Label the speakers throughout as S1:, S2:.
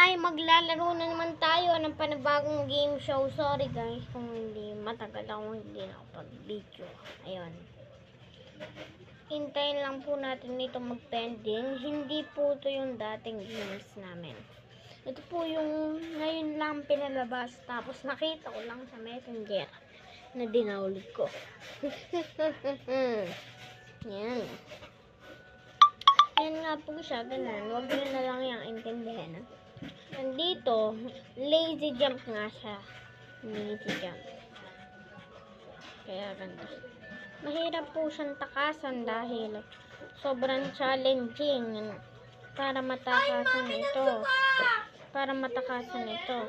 S1: ay maglalaro na naman tayo ng panibagong game show. Sorry guys kung hindi matagal ako hindi nakapag-video. Ayun. Hintayin lang po natin ito mag-pending. Hindi po ito yung dating games namin. Ito po yung ngayon lang pinalabas. Tapos nakita ko lang sa Messenger na dinaulit ko. Yan. Yan nga po siya, ganun. Huwag nyo na lang yung intindihan. Nandito, lazy jump nga siya. Lazy jump. Kaya ganda. Mahirap po siyang takasan dahil sobrang challenging para matakasan ito. Para matakasan ito.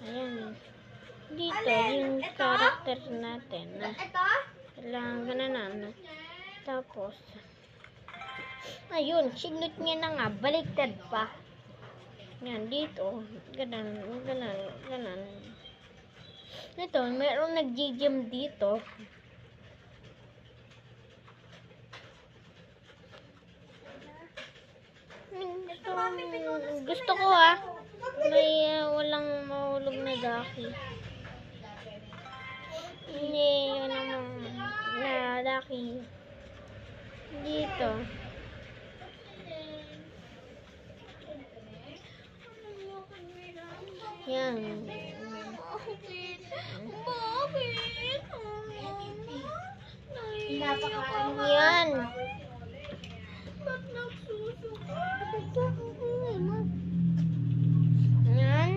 S1: Ayan. Dito, yung character natin. Kailangan ganun. Tapos, ayun, signot niya na nga, baliktad pa. Yan, dito, ganun. Ito, mayroong nag-gym dito. Gusto ko may walang mahulog na daki. Hindi, yun naman, na daki. Dito. Yan. Yan. Yan.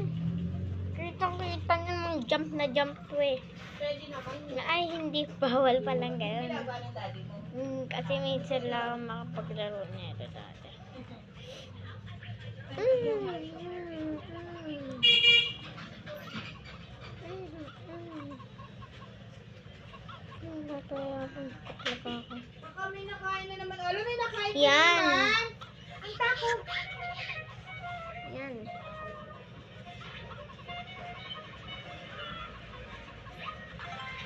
S1: Kita-kita nyo jump na jump to eh. Ay, hindi bawal palang gano'n. Kasi minsan lang makapaglaro niya ito dati. Yan. Ang tako. Yan.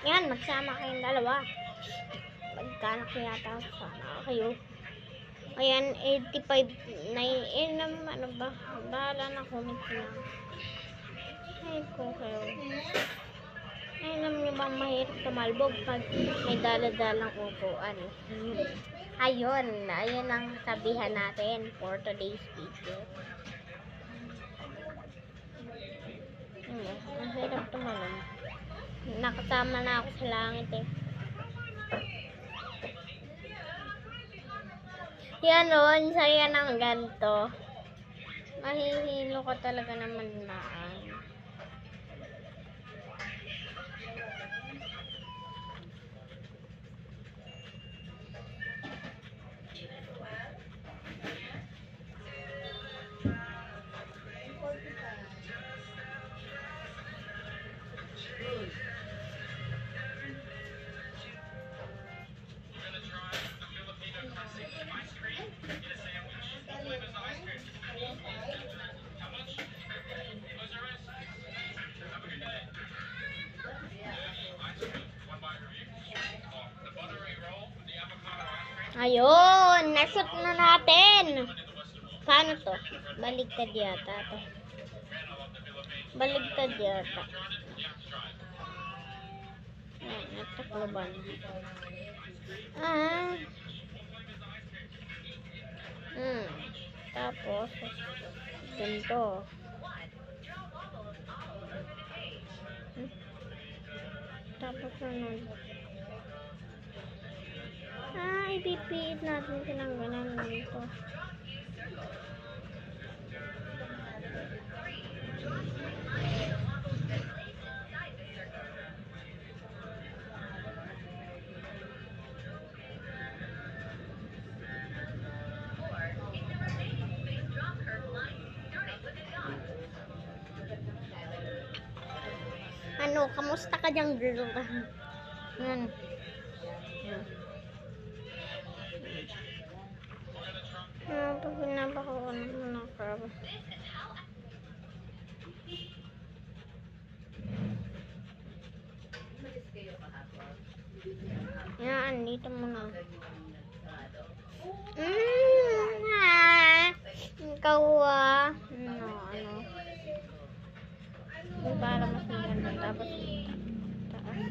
S1: Yan, magsama kayong dalawa. Magkano kaya yata sana kayo. Ayan, 85, 9, ano ba? Bahala na comment lang. Ay, ko kayo. Ay, alam nyo bang mahirap tumalbog pag may dala-dalang upuan. Ayun ang sabihan natin for today's video. Mahirap tumalon. Nakasama na ako sa langit eh. Yan o, saya ng ganito. Mahihilo ko talaga naman maan. Ayun, nashoot na natin. Paano to? Baligtad yata to. Baligtad yata. Ayan, natakloban. Tapos, ganito. Tapos, ipipiit natin silang ganun dito. Ano, kamusta ka dyan, girl? Yan. Pag pinapako ko naman ng crab. Yan, dito muna. ikaw, ano, yung para mas maganda. Tapos, taas.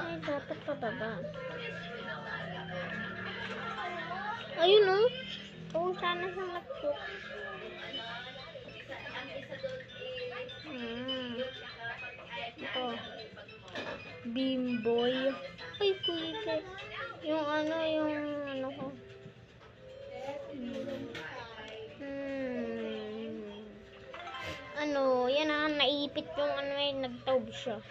S1: Ay, dapat pababa. Ayun, oh. Oo, sana sa nag-shoot. Ito. Bimboy. Ay, kuya. Yung ano ko. Ano, yan naipit yung nagtaob siya.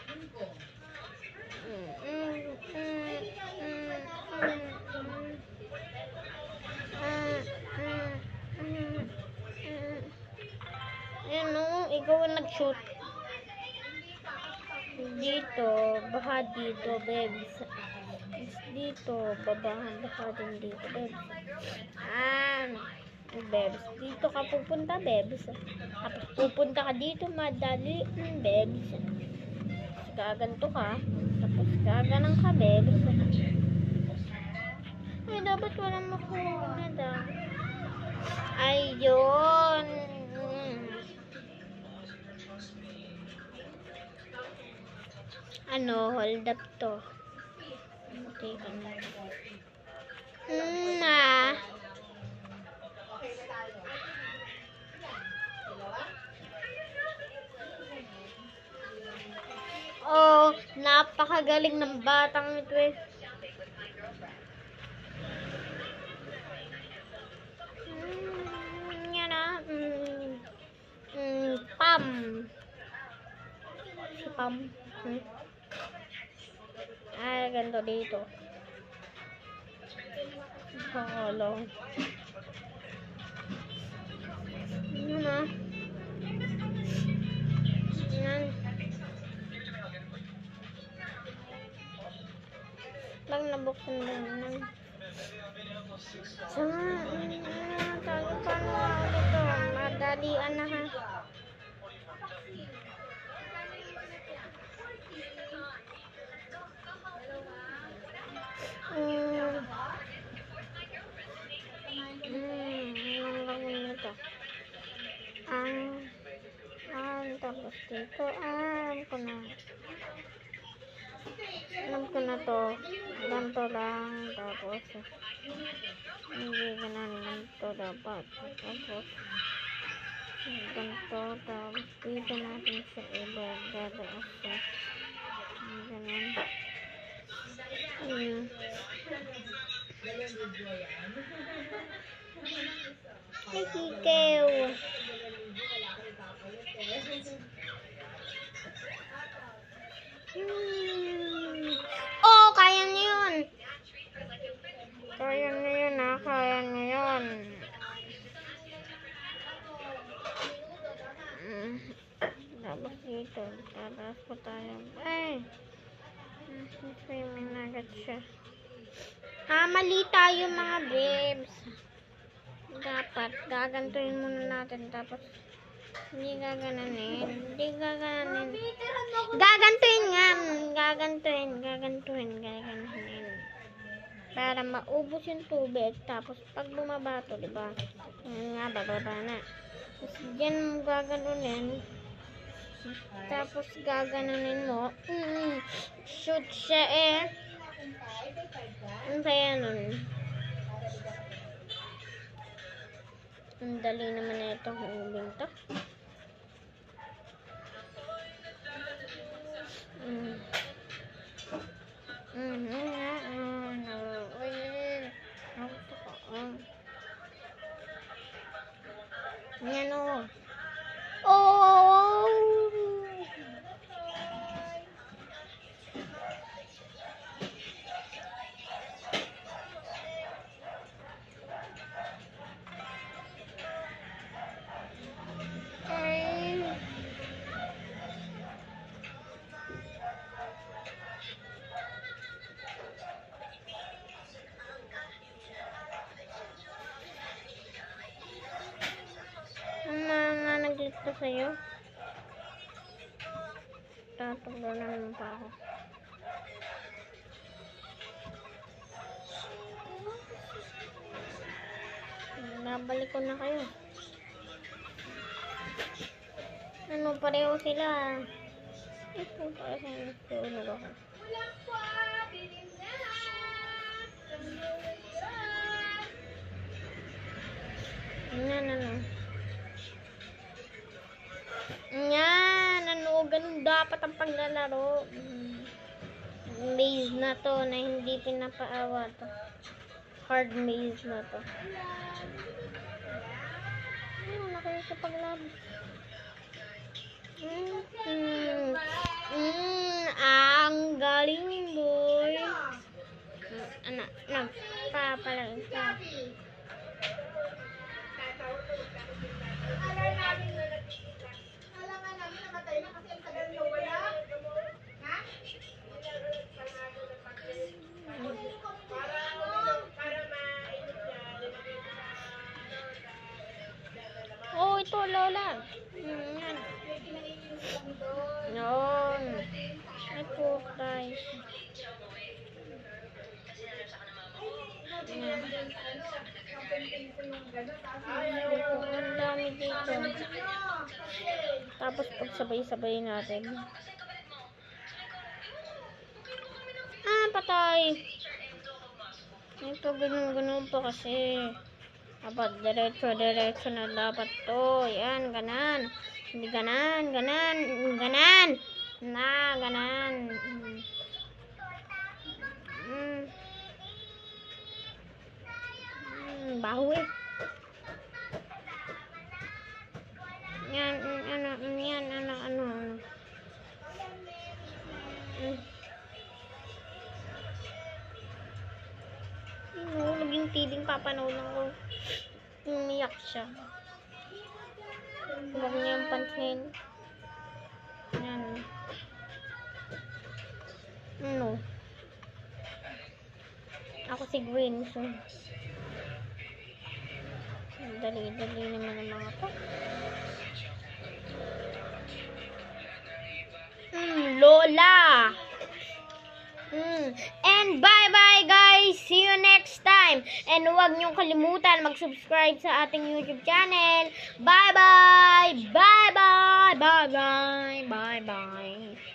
S1: Ano, ikaw ang nag-shoot. Dito, baha dito, babes. Dito, baka din dito, babes. Babes. Dito ka pupunta, babes. Tapos pupunta ka dito, madali, babes. Gaganto ka. Tapos gaganang ka, babes. Ay, dapat walang makuha na. Ayun. Ano, hold up to. Teka na. Oh, napakagaling ng batang ito eh. Yan na. Pam. Si Pam. Ganito dito. Pakolong. Yan na. Yan. Lang nabuksan mo yan. Sama, tayo paano ako dito? Madalian na ha. Tapos dito, alam ko na to. Ganto lang, tapos hindi ganito dapat. Tapos ganito, tapos dito natin sa iba, dadaas siya. Ganun. Ay, kikew. Oh, kaya niyo yun. Kaya niyo yun, kaya niyo yun. Tapos dito, tataas pa tayo. Ay, swimming na agad siya. Mali tayo mga babes. Dapat, gagantuin muna natin. Tapos, hindi gagananin. Gagantuin nga. Gagantuin. Para maubos yung tubig. Tapos, pag bumaba to, diba? Nga, bababa na. Tapos, dyan mo gaganunin. Tapos, gaganunin mo. Shoot siya eh. Ang kaya nun. Ang dali naman na itong ubing to. Yan o. Oh! Nag-glitch sa'yo. Tatagalan mo pa ako. Babalik ko na kayo. Ano, pareho sila. Ito, para sa tulog ako. Yan, ano. Yan, ano, ganun dapat ang paglalaro. Maze na to na hindi pinapaawa to. Hard maze na to. Ano, nakikipaglaban. Ang galing, boy. Anak, nagpapalang ka. Oh, ito, Lola. Yan. Yun. Ito, guys. Yan. Ang dami dito. Tapos pagsabay-sabay natin. Patay. Ito, ganun pa kasi. Dapat diretso na dapat to. Yan, ganan. Hindi ganan. Ganan. Baho eh. Yan, ano. Huwag yung tibing papanood ko. Umiyak siya. Huwag niyang pansin. Yan. Ano? Ako si Gwen. So. Dali naman ang mga to. Lola! And bye-bye guys! See you next time! And huwag niyong kalimutan mag-subscribe sa ating YouTube channel. Bye-bye! Bye-bye! Bye-bye! Bye-bye!